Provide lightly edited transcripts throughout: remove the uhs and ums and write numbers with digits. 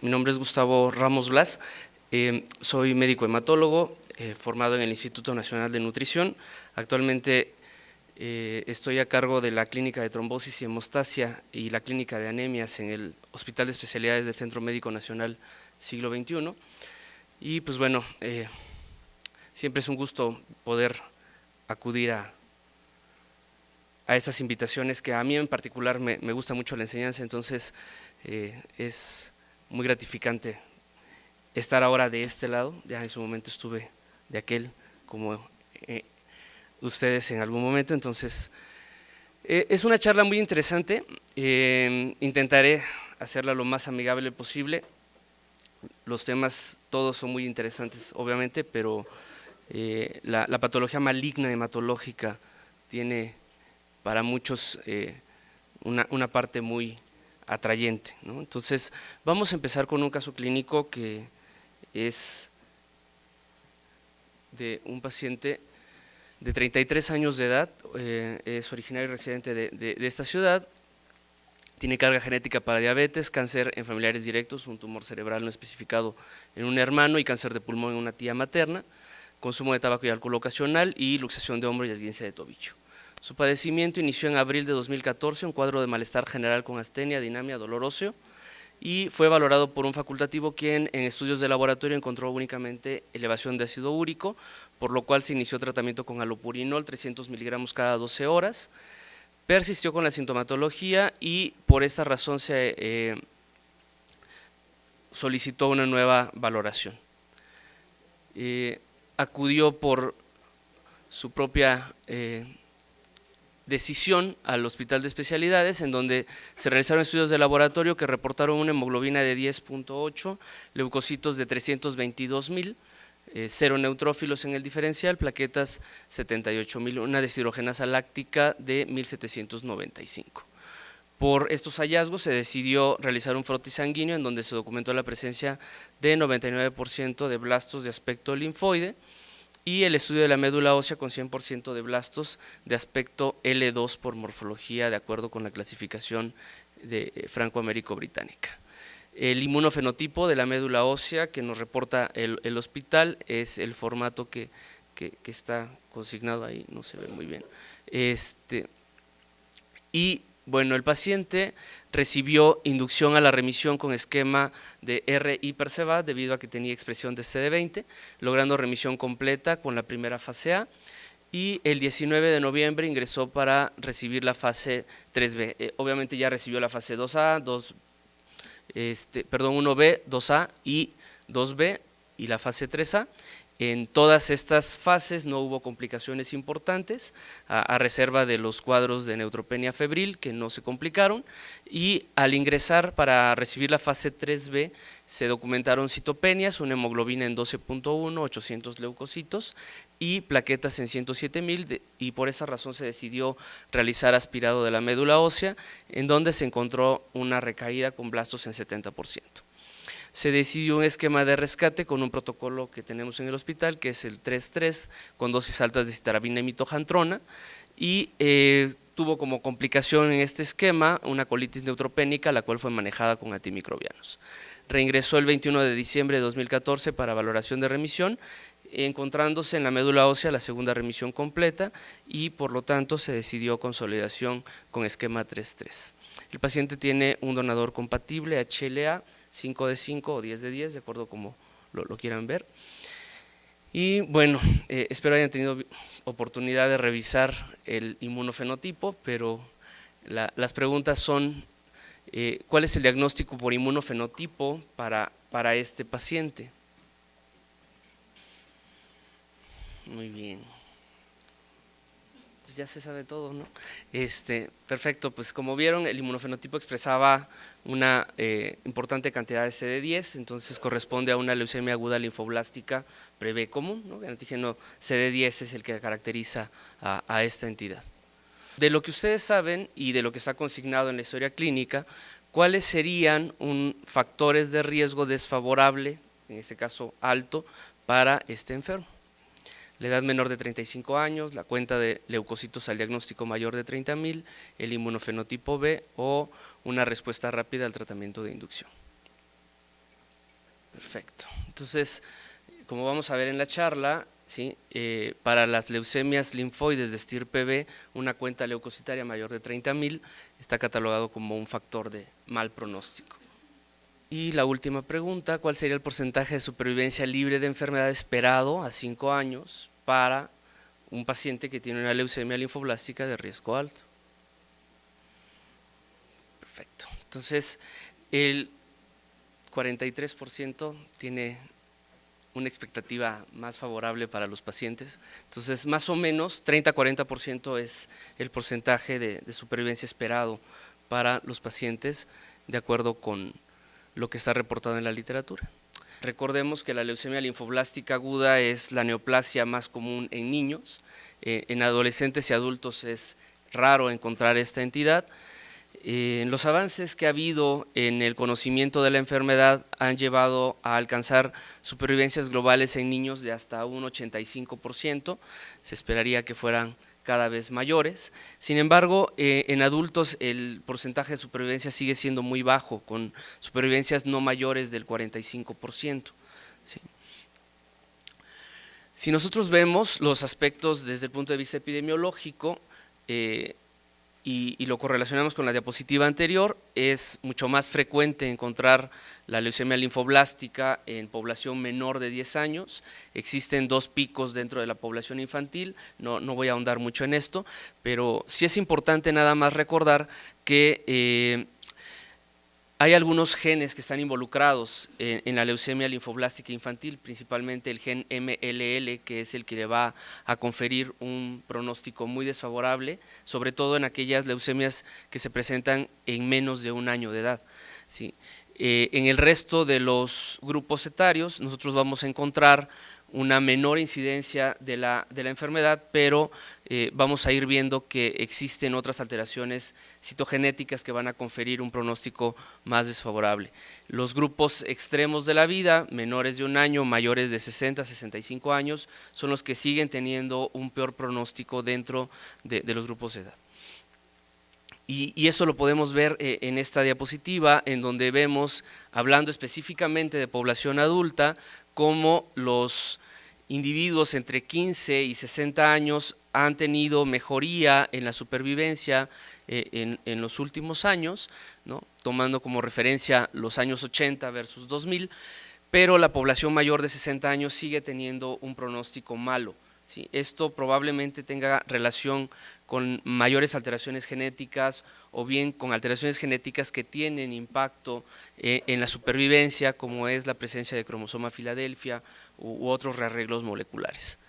Mi nombre es Gustavo Ramos Blas, soy médico hematólogo formado en el Instituto Nacional de Nutrición. Actualmente estoy a cargo de la clínica de trombosis y hemostasia y la clínica de anemias en el Hospital de Especialidades del Centro Médico Nacional Siglo XXI. Y pues bueno, siempre es un gusto poder acudir a estas invitaciones que a mí en particular me gusta mucho la enseñanza, entonces es muy gratificante estar ahora de este lado. Ya en su momento estuve de aquel, como ustedes en algún momento, entonces es una charla muy interesante. Intentaré hacerla lo más amigable posible. Los temas todos son muy interesantes, obviamente, pero la patología maligna hematológica tiene para muchos una parte muy atrayente, ¿no? Entonces vamos a empezar con un caso clínico que es de un paciente de 33 años de edad, es originario y residente de esta ciudad, tiene carga genética para diabetes, cáncer en familiares directos, un tumor cerebral no especificado en un hermano y cáncer de pulmón en una tía materna, consumo de tabaco y alcohol ocasional y luxación de hombro y esguince de tobillo. Su padecimiento inició en abril de 2014, un cuadro de malestar general con astenia, dinamia, dolor óseo, y fue valorado por un facultativo quien en estudios de laboratorio encontró únicamente elevación de ácido úrico, por lo cual se inició tratamiento con alopurinol 300 miligramos cada 12 horas, persistió con la sintomatología y por esta razón se solicitó una nueva valoración. Acudió por su propia decisión al Hospital de Especialidades, en donde se realizaron estudios de laboratorio que reportaron una hemoglobina de 10.8, leucocitos de 322.000, 0 neutrófilos en el diferencial, plaquetas 78.000, una deshidrogenasa láctica de 1.795. Por estos hallazgos se decidió realizar un frotis sanguíneo en donde se documentó la presencia de 99% de blastos de aspecto linfoide, y el estudio de la médula ósea con 100% de blastos de aspecto L2 por morfología de acuerdo con la clasificación de franco-américo-británica. El inmunofenotipo de la médula ósea que nos reporta el hospital es el formato que está consignado ahí, no se ve muy bien. Y bueno, el paciente recibió inducción a la remisión con esquema de R-hiperceba debido a que tenía expresión de CD20, logrando remisión completa con la primera fase A, y el 19 de noviembre ingresó para recibir la fase 3B. Obviamente ya recibió la fase 2A, 1B, 2A y 2B y la fase 3A. En todas estas fases no hubo complicaciones importantes, a reserva de los cuadros de neutropenia febril que no se complicaron, y al ingresar para recibir la fase 3B se documentaron citopenias, una hemoglobina en 12.1, 800 leucocitos y plaquetas en 107.000, y por esa razón se decidió realizar aspirado de la médula ósea, en donde se encontró una recaída con blastos en 70%. Se decidió un esquema de rescate con un protocolo que tenemos en el hospital, que es el 3-3, con dosis altas de citarabina y mitojantrona, y tuvo como complicación en este esquema una colitis neutropénica, la cual fue manejada con antimicrobianos. Reingresó el 21 de diciembre de 2014 para valoración de remisión, encontrándose en la médula ósea la segunda remisión completa, y por lo tanto se decidió consolidación con esquema 3-3. El paciente tiene un donador compatible, HLA, 5 de 5 o 10 de 10, de acuerdo como lo quieran ver. Y bueno, espero hayan tenido oportunidad de revisar el inmunofenotipo, pero las preguntas son, ¿cuál es el diagnóstico por inmunofenotipo para este paciente? Muy bien. Ya se sabe todo, ¿no? Perfecto, pues como vieron, el inmunofenotipo expresaba una importante cantidad de CD10, entonces corresponde a una leucemia aguda linfoblástica pre-B común, ¿no? El antígeno CD10 es el que caracteriza a esta entidad. De lo que ustedes saben y de lo que está consignado en la historia clínica, ¿cuáles serían factores de riesgo desfavorable, en este caso alto, para este enfermo? La edad menor de 35 años, la cuenta de leucocitos al diagnóstico mayor de 30.000, el inmunofenotipo B o una respuesta rápida al tratamiento de inducción. Perfecto. Entonces, como vamos a ver en la charla, ¿sí? Para las leucemias linfoides de estirpe B, una cuenta leucocitaria mayor de 30.000 está catalogado como un factor de mal pronóstico. Y la última pregunta, ¿cuál sería el porcentaje de supervivencia libre de enfermedad esperado a 5 años para un paciente que tiene una leucemia linfoblástica de riesgo alto? Perfecto. Entonces, el 43% tiene una expectativa más favorable para los pacientes. Entonces, más o menos 30-40% es el porcentaje de supervivencia esperado para los pacientes, de acuerdo con lo que está reportado en la literatura. Recordemos que la leucemia linfoblástica aguda es la neoplasia más común en niños. En adolescentes y adultos es raro encontrar esta entidad. Los avances que ha habido en el conocimiento de la enfermedad han llevado a alcanzar supervivencias globales en niños de hasta un 85%, se esperaría que fueran cada vez mayores. Sin embargo, en adultos el porcentaje de supervivencia sigue siendo muy bajo, con supervivencias no mayores del 45%. ¿Sí? Si nosotros vemos los aspectos desde el punto de vista epidemiológico, y lo correlacionamos con la diapositiva anterior, es mucho más frecuente encontrar la leucemia linfoblástica en población menor de 10 años. Existen 2 picos dentro de la población infantil, no voy a ahondar mucho en esto, pero sí es importante nada más recordar que hay algunos genes que están involucrados en la leucemia linfoblástica infantil, principalmente el gen MLL, que es el que le va a conferir un pronóstico muy desfavorable, sobre todo en aquellas leucemias que se presentan en menos de un año de edad. ¿Sí? En el resto de los grupos etarios nosotros vamos a encontrar una menor incidencia de la enfermedad, pero vamos a ir viendo que existen otras alteraciones citogenéticas que van a conferir un pronóstico más desfavorable. Los grupos extremos de la vida, menores de un año, mayores de 60 a 65 años, son los que siguen teniendo un peor pronóstico dentro de los grupos de edad. Y eso lo podemos ver en esta diapositiva, en donde vemos, hablando específicamente de población adulta, cómo los individuos entre 15 y 60 años han tenido mejoría en la supervivencia en los últimos años, ¿no? Tomando como referencia los años 80 versus 2000, pero la población mayor de 60 años sigue teniendo un pronóstico malo. ¿Sí? Esto probablemente tenga relación con mayores alteraciones genéticas o bien con alteraciones genéticas que tienen impacto en la supervivencia, como es la presencia de cromosoma Filadelfia u otros rearreglos moleculares.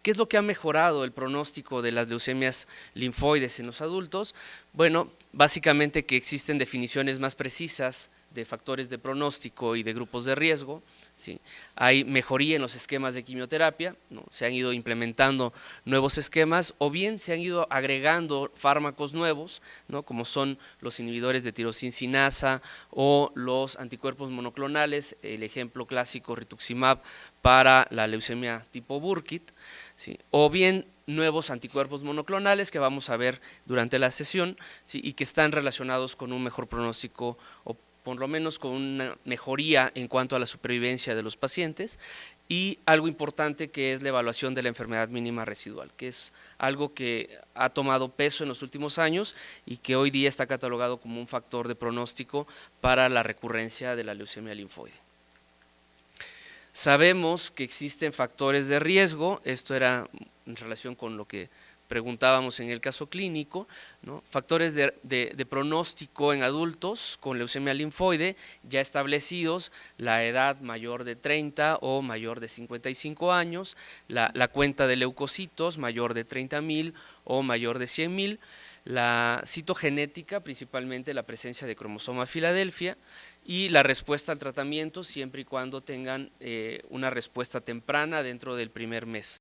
¿Qué es lo que ha mejorado el pronóstico de las leucemias linfoides en los adultos? Bueno, básicamente que existen definiciones más precisas de factores de pronóstico y de grupos de riesgo. ¿Sí? Hay mejoría en los esquemas de quimioterapia, ¿no? Se han ido implementando nuevos esquemas o bien se han ido agregando fármacos nuevos, ¿no? Como son los inhibidores de tirosincinasa o los anticuerpos monoclonales, el ejemplo clásico rituximab para la leucemia tipo Burkitt, ¿sí? O bien nuevos anticuerpos monoclonales que vamos a ver durante la sesión, ¿sí? Y que están relacionados con un mejor pronóstico o por lo menos con una mejoría en cuanto a la supervivencia de los pacientes, y algo importante que es la evaluación de la enfermedad mínima residual, que es algo que ha tomado peso en los últimos años y que hoy día está catalogado como un factor de pronóstico para la recurrencia de la leucemia linfoide. Sabemos que existen factores de riesgo, esto era en relación con lo que preguntábamos en el caso clínico, ¿no? Factores de pronóstico en adultos con leucemia linfoide ya establecidos: la edad mayor de 30 o mayor de 55 años, la cuenta de leucocitos mayor de 30.000 o mayor de 100.000, la citogenética, principalmente la presencia de cromosoma Filadelfia, y la respuesta al tratamiento siempre y cuando tengan una respuesta temprana dentro del primer mes.